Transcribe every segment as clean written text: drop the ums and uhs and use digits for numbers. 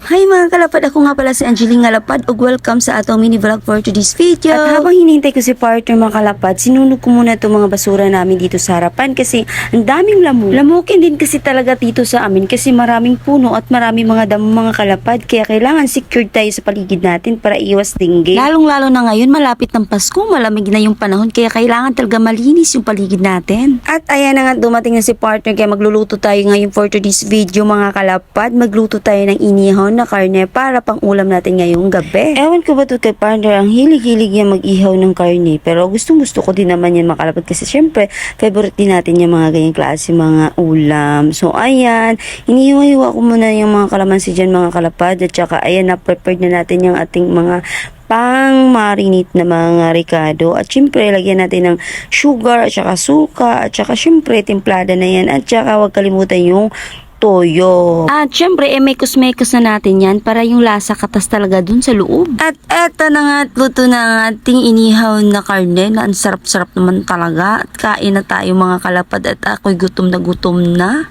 Hi mga kalapad, ako nga pala si Angeline Ngalapad ug welcome sa atong mini vlog for today's video. At habang hinihintay ko si partner mga kalapad, sinunog ko muna itong mga basura namin dito sa harapan kasi ang daming lamok. Lamukin din kasi talaga dito sa amin kasi maraming puno at maraming mga damo mga kalapad kaya kailangan secured tayo sa paligid natin para iwas dengue. Lalong-lalo na ngayon malapit ng Pasko, malamig na yung panahon kaya kailangan talaga malinis yung paligid natin. At ayan na nga dumating na si partner kaya magluluto tayo ngayon for today's video mga kalapad. Magluto tayo ng inihon na karne para pang ulam natin ngayong gabi. Ewan ko ba to kay partner, ang hilig-hilig niya mag-ihaw ng karne pero gustong-gusto ko din naman yan makalapad kasi syempre favorite din natin yung mga ganyang klase mga ulam. So ayan, inihiwa-hiwa ko muna yung mga kalamansi dyan mga kalapad at saka ayan na-prepared na natin yung ating mga pang marinate na mga ricado at syempre lagyan natin ng sugar at saka suka at saka syempre templada na yan at saka huwag kalimutan yung toyo. At syempre, mekos-mekos na natin yan para yung lasa katas talaga dun sa loob. At eto na nga, luto na ang ating inihaw na karne na ang sarap-sarap naman talaga. At kain na tayo mga kalapad at ako'y gutom na gutom na.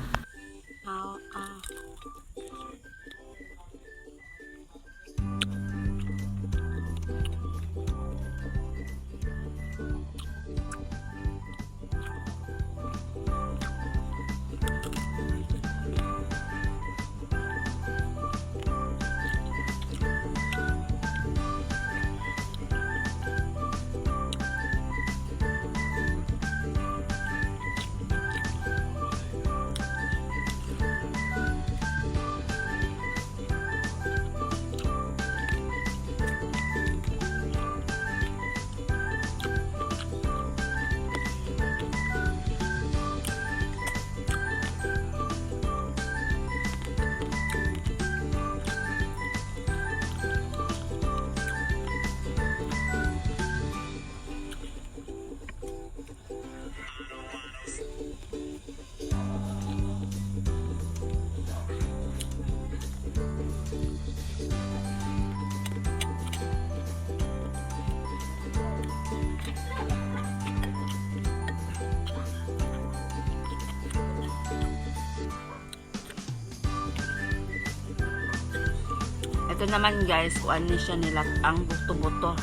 Ito naman guys, kung ano siya nila ang buto-buto.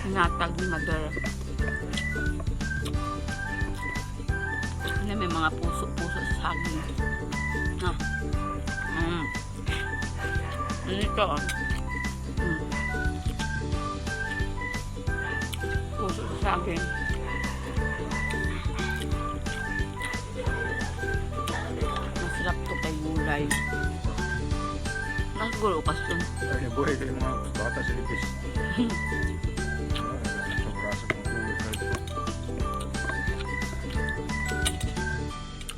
Hinatag ni mother. Ano, may mga puso-puso sa saging. Ah. Ito. Puso sa saging. Masarap to kay gulay. Nagulong kasi. Ay, buhay kayo mga bata sa lipis. Sobrasa kong ulo.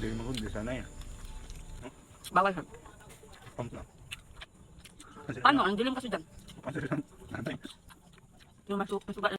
Hindi mo kung di sana yan. Bawal siya. Pampla. Ano? Ang dilim kasi dyan. Pansari lang. Nantay. Yung masugat